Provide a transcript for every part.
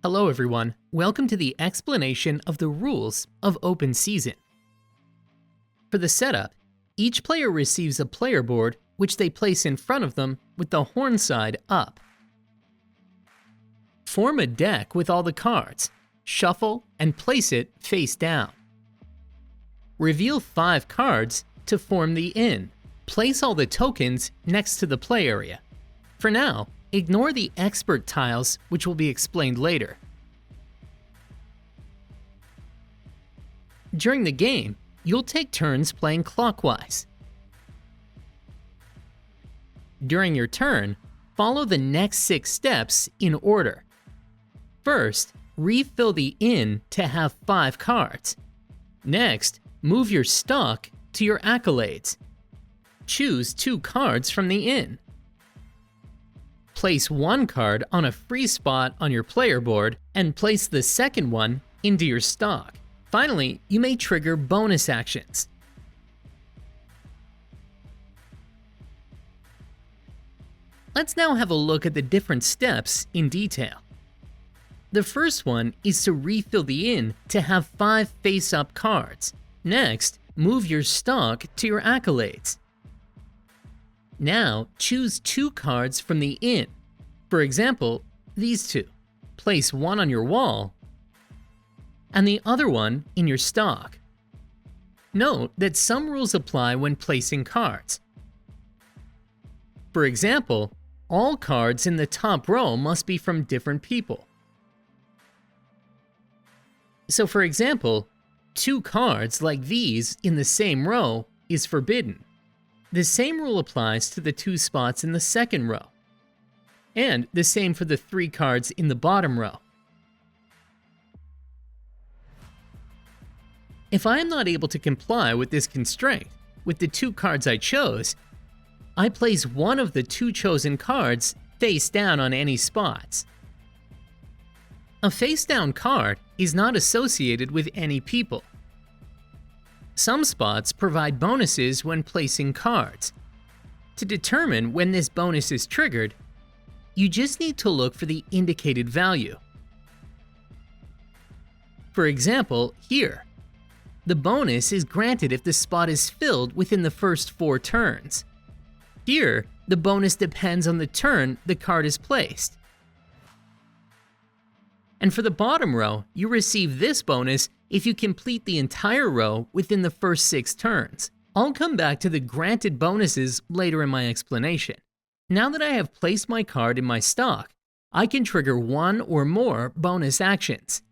Hello everyone, welcome to the explanation of the rules of Open Season. For the setup, each player receives a player board which they place in front of them with the horn side up. Form a deck with all the cards, shuffle and place it face down. Reveal 5 cards to form the inn. Place all the tokens next to the play area. For now, ignore the expert tiles, which will be explained later. During the game, you'll take turns playing clockwise. During your turn, follow the next 6 steps in order. First, refill the inn to have 5 cards. Next, move your stock to your accolades. Choose 2 cards from the inn. Place 1 card on a free spot on your player board and place the second one into your stock. Finally, you may trigger bonus actions. Let's now have a look at the different steps in detail. The first one is to refill the inn to have 5 face-up cards. Next, move your stock to your accolades. Now, choose 2 cards from the inn. For example, these 2. Place one on your wall and the other one in your stock. Note that some rules apply when placing cards. For example, all cards in the top row must be from different people. So for example, 2 cards like these in the same row is forbidden. The same rule applies to the 2 spots in the second row, and the same for the 3 cards in the bottom row. If I am not able to comply with this constraint, with the 2 cards I chose, I place one of the 2 chosen cards face down on any spots. A face down card is not associated with any people. Some spots provide bonuses when placing cards. To determine when this bonus is triggered, you just need to look for the indicated value. For example, here, the bonus is granted if the spot is filled within the first 4 turns. Here, the bonus depends on the turn the card is placed. And for the bottom row, you receive this bonus if you complete the entire row within the first 6 turns. I'll come back to the granted bonuses later in my explanation. Now that I have placed my card in my stock, I can trigger 1 or more bonus actions.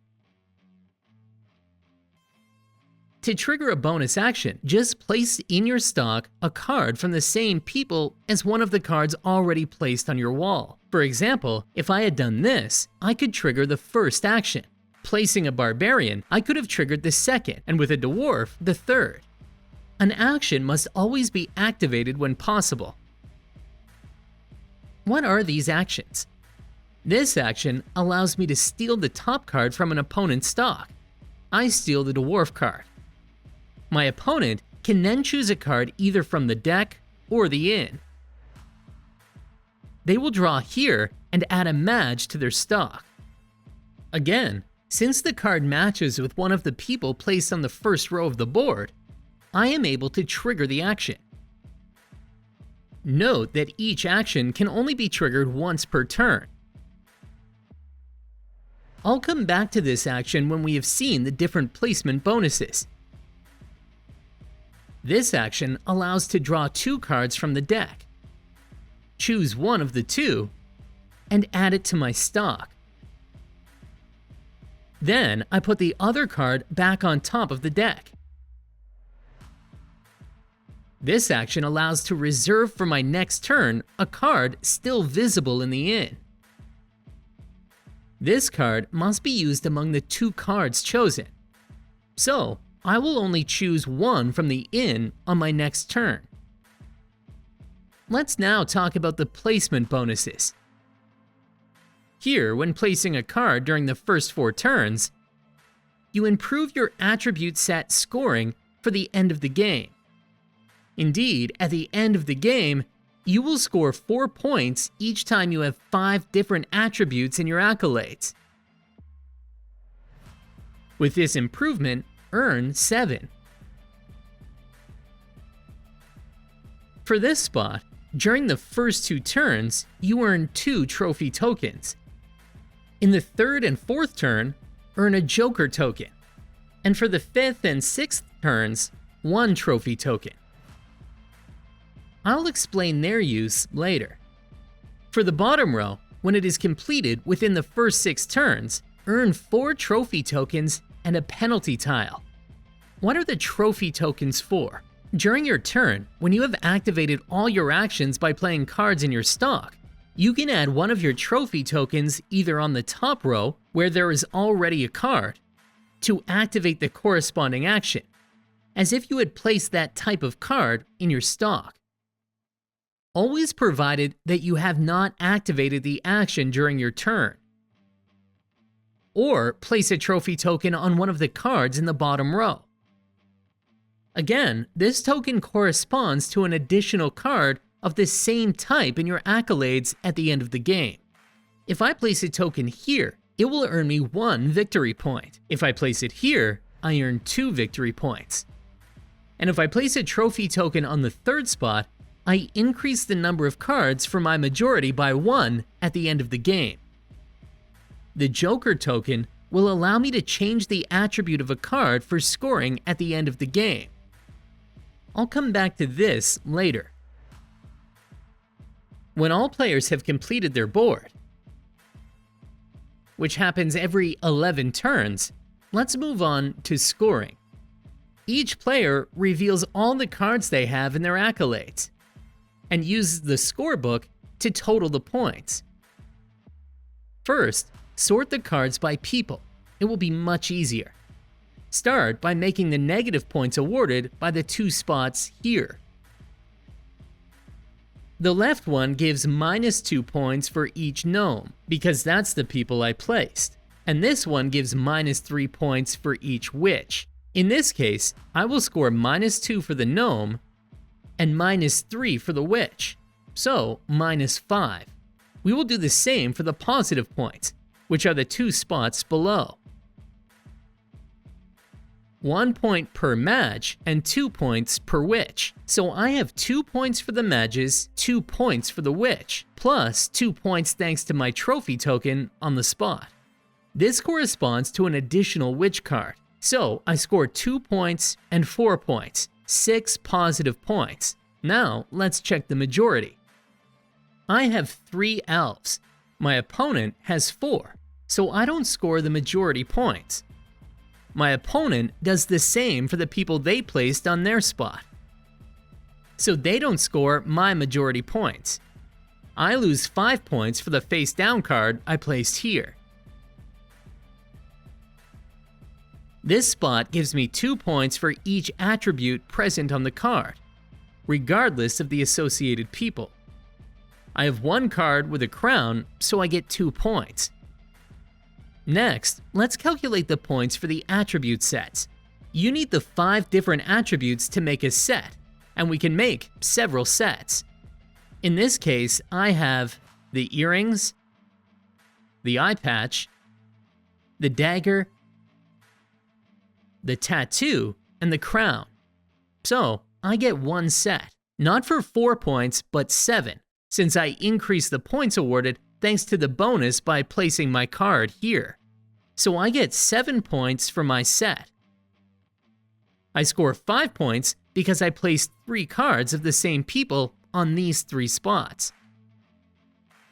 To trigger a bonus action, just place in your stock a card from the same people as one of the cards already placed on your wall. For example, if I had done this, I could trigger the first action. Placing a barbarian, I could have triggered the second, and with a dwarf, the third. An action must always be activated when possible. What are these actions? This action allows me to steal the top card from an opponent's stock. I steal the dwarf card. My opponent can then choose a card either from the deck or the inn. They will draw here and add a match to their stock. Again, since the card matches with one of the people placed on the first row of the board, I am able to trigger the action. Note that each action can only be triggered once per turn. I'll come back to this action when we have seen the different placement bonuses. This action allows to draw 2 cards from the deck. Choose one of the 2 and add it to my stock. Then I put the other card back on top of the deck. This action allows to reserve for my next turn a card still visible in the inn. This card must be used among the 2 cards chosen. So, I will only choose one from the inn on my next turn. Let's now talk about the placement bonuses. Here, when placing a card during the first 4 turns, you improve your attribute set scoring for the end of the game. Indeed, at the end of the game, you will score 4 points each time you have 5 different attributes in your accolades. With this improvement, earn 7. For this spot, during the first 2 turns, you earn 2 trophy tokens. In the 3rd and 4th turn, earn a Joker token. And for the 5th and 6th turns, 1 trophy token. I'll explain their use later. For the bottom row, when it is completed within the first 6 turns, earn 4 trophy tokens and a penalty tile. What are the trophy tokens for? During your turn, when you have activated all your actions by playing cards in your stock, you can add one of your trophy tokens either on the top row, where there is already a card, to activate the corresponding action, as if you had placed that type of card in your stock. Always provided that you have not activated the action during your turn. Or place a trophy token on one of the cards in the bottom row. Again, this token corresponds to an additional card of the same type in your accolades at the end of the game. If I place a token here, it will earn me 1 victory point. If I place it here, I earn 2 victory points. And if I place a trophy token on the 3rd spot, I increase the number of cards for my majority by 1 at the end of the game. The Joker token will allow me to change the attribute of a card for scoring at the end of the game. I'll come back to this later. When all players have completed their board, which happens every 11 turns, let's move on to scoring. Each player reveals all the cards they have in their accolades and uses the scorebook to total the points. First, sort the cards by people. It will be much easier. Start by making the negative points awarded by the 2 spots here. The left one gives -2 points for each gnome, because that's the people I placed. And this one gives -3 points for each witch. In this case, I will score -2 for the gnome and -3 for the witch, so -5. We will do the same for the positive points, which are the 2 spots below. 1 point per mage and 2 points per witch. So I have 2 points for the mages, 2 points for the witch, plus 2 points thanks to my trophy token on the spot. This corresponds to an additional witch card. So I score 2 points and 4 points, 6 positive points. Now let's check the majority. I have 3 elves. My opponent has 4, so I don't score the majority points. My opponent does the same for the people they placed on their spot, so they don't score my majority points. I lose 5 points for the face down card I placed here. This spot gives me 2 points for each attribute present on the card, regardless of the associated people. I have 1 card with a crown, so I get 2 points. Next, let's calculate the points for the attribute sets. You need the 5 different attributes to make a set, and we can make several sets. In this case, I have the earrings, the eye patch, the dagger, the tattoo, and the crown. So I get 1 set, not for 4 points, but 7, since I increase the points awarded thanks to the bonus by placing my card here. So I get 7 points for my set. I score 5 points because I placed 3 cards of the same people on these 3 spots.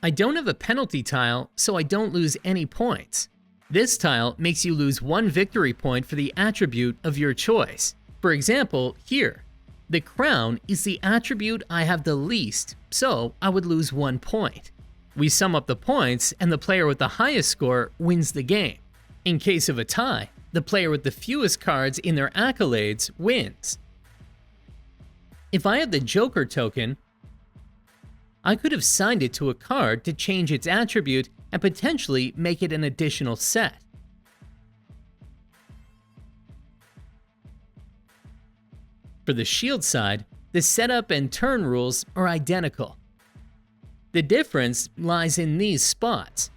I don't have a penalty tile, so I don't lose any points. This tile makes you lose 1 victory point for the attribute of your choice. For example, here, the crown is the attribute I have the least, so I would lose 1 point. We sum up the points, and the player with the highest score wins the game. In case of a tie, the player with the fewest cards in their accolades wins. If I had the Joker token, I could have signed it to a card to change its attribute and potentially make it an additional set. For the shield side, the setup and turn rules are identical. The difference lies in these spots.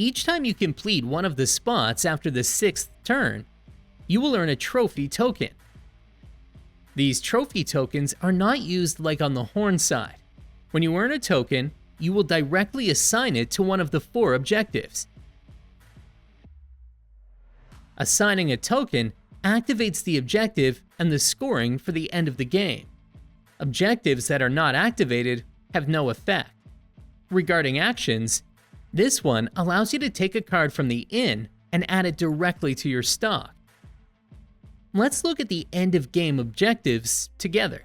Each time you complete one of the spots after the 6th turn, you will earn a trophy token. These trophy tokens are not used like on the horn side. When you earn a token, you will directly assign it to one of the 4 objectives. Assigning a token activates the objective and the scoring for the end of the game. Objectives that are not activated have no effect. Regarding actions, this one allows you to take a card from the inn and add it directly to your stock. Let's look at the end of game objectives together.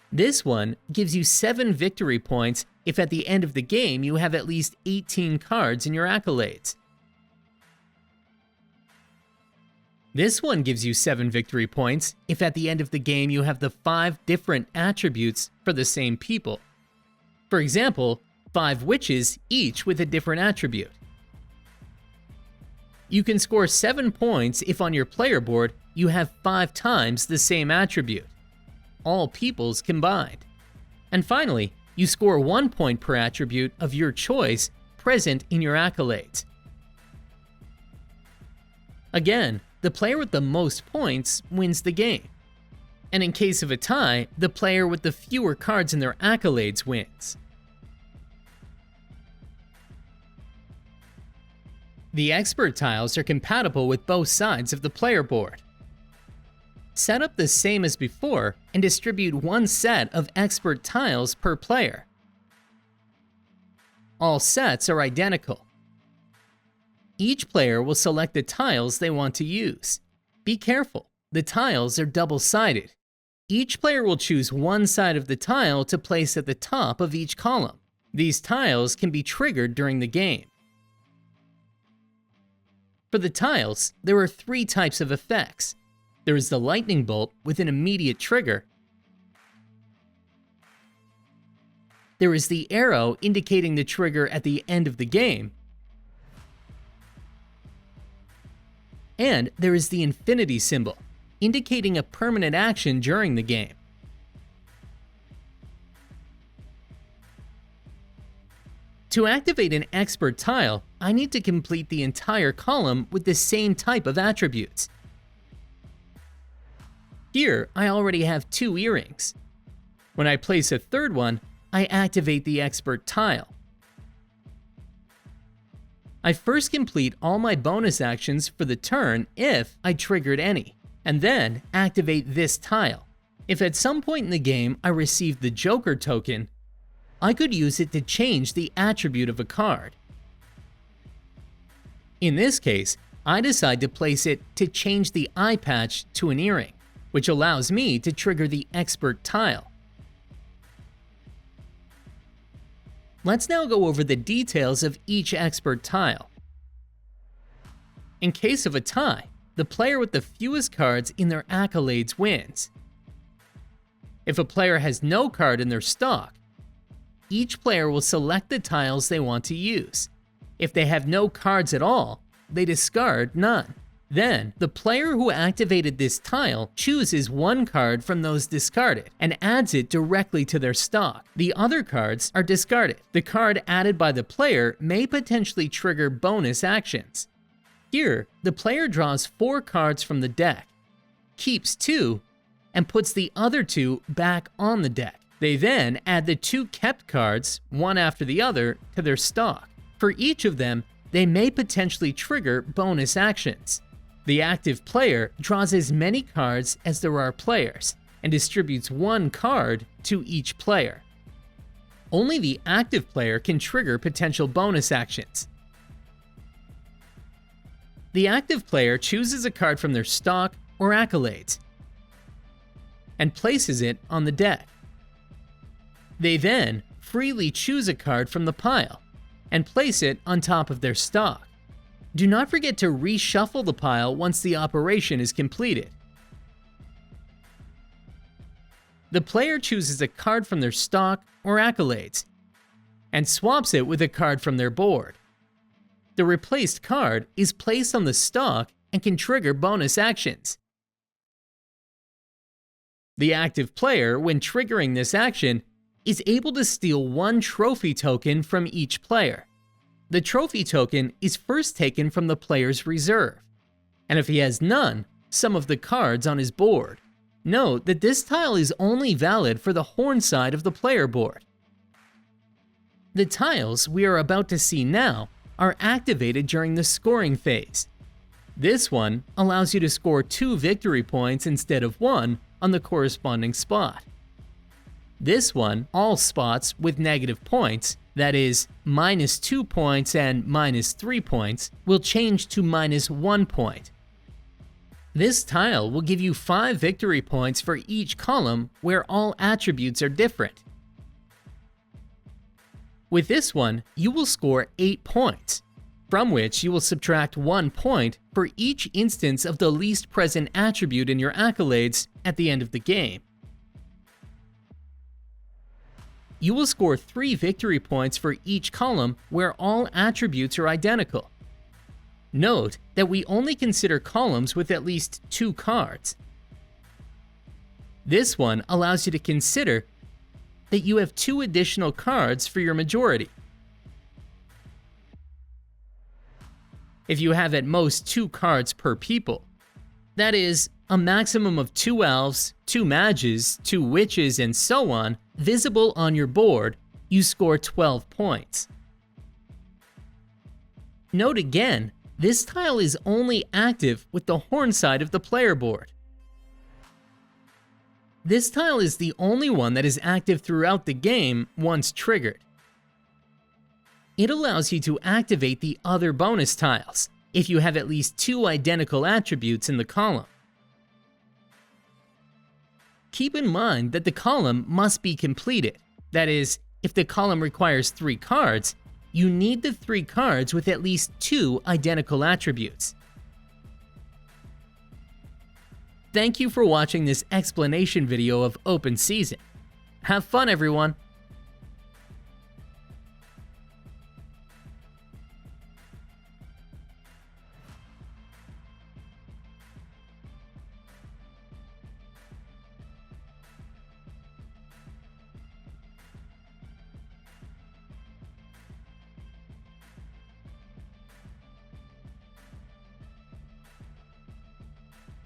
This one gives you 7 victory points if at the end of the game you have at least 18 cards in your accolades. This one gives you 7 victory points if at the end of the game you have the 5 different attributes for the same people. For example, 5 witches, each with a different attribute. You can score 7 points if on your player board you have 5 times the same attribute, all peoples combined. And finally, you score 1 point per attribute of your choice present in your accolades. Again, the player with the most points wins the game. And in case of a tie, the player with the fewer cards in their accolades wins. The expert tiles are compatible with both sides of the player board. Set up the same as before and distribute 1 set of expert tiles per player. All sets are identical. Each player will select the tiles they want to use. Be careful, the tiles are double-sided. Each player will choose one side of the tile to place at the top of each column. These tiles can be triggered during the game. For the tiles, there are 3 types of effects. There is the lightning bolt with an immediate trigger. There is the arrow indicating the trigger at the end of the game. And there is the infinity symbol, indicating a permanent action during the game. To activate an expert tile, I need to complete the entire column with the same type of attributes. Here, I already have 2 earrings. When I place a 3rd one, I activate the expert tile. I first complete all my bonus actions for the turn if I triggered any, and then activate this tile. If at some point in the game I received the Joker token, I could use it to change the attribute of a card. In this case, I decide to place it to change the eye patch to an earring, which allows me to trigger the expert tile. Let's now go over the details of each expert tile. In case of a tie, the player with the fewest cards in their accolades wins. If a player has no card in their stock, each player will select the tiles they want to use. If they have no cards at all, they discard none. Then, the player who activated this tile chooses 1 card from those discarded and adds it directly to their stock. The other cards are discarded. The card added by the player may potentially trigger bonus actions. Here, the player draws 4 cards from the deck, keeps 2, and puts the other 2 back on the deck. They then add the 2 kept cards, one after the other, to their stock. For each of them, they may potentially trigger bonus actions. The active player draws as many cards as there are players and distributes 1 card to each player. Only the active player can trigger potential bonus actions. The active player chooses a card from their stock or accolades and places it on the deck. They then freely choose a card from the pile and place it on top of their stock. Do not forget to reshuffle the pile once the operation is completed. The player chooses a card from their stock or accolades and swaps it with a card from their board. The replaced card is placed on the stock and can trigger bonus actions. The active player, when triggering this action, is able to steal 1 trophy token from each player. the trophy token is first taken from the player's reserve, and if he has none, some of the cards on his board. Note that this tile is only valid for the horn side of the player board. The tiles we are about to see now are activated during the scoring phase. This one allows you to score 2 victory points instead of 1 on the corresponding spot. This one, all spots with negative points, that is, -2 points and -3 points, will change to -1 point. This tile will give you 5 victory points for each column where all attributes are different. With this one, you will score 8 points, from which you will subtract 1 point for each instance of the least present attribute in your accolades at the end of the game. You will score 3 victory points for each column where all attributes are identical. Note that we only consider columns with at least 2 cards. This one allows you to consider that you have 2 additional cards for your majority. If you have at most 2 cards per people, that is, a maximum of 2 elves, 2 mages, 2 witches, and so on, visible on your board, you score 12 points. Note again, this tile is only active with the horn side of the player board. This tile is the only one that is active throughout the game once triggered. It allows you to activate the other bonus tiles if you have at least 2 identical attributes in the column. Keep in mind that the column must be completed. That is, if the column requires 3 cards, you need the 3 cards with at least 2 identical attributes. Thank you for watching this explanation video of Open Season. Have fun, everyone!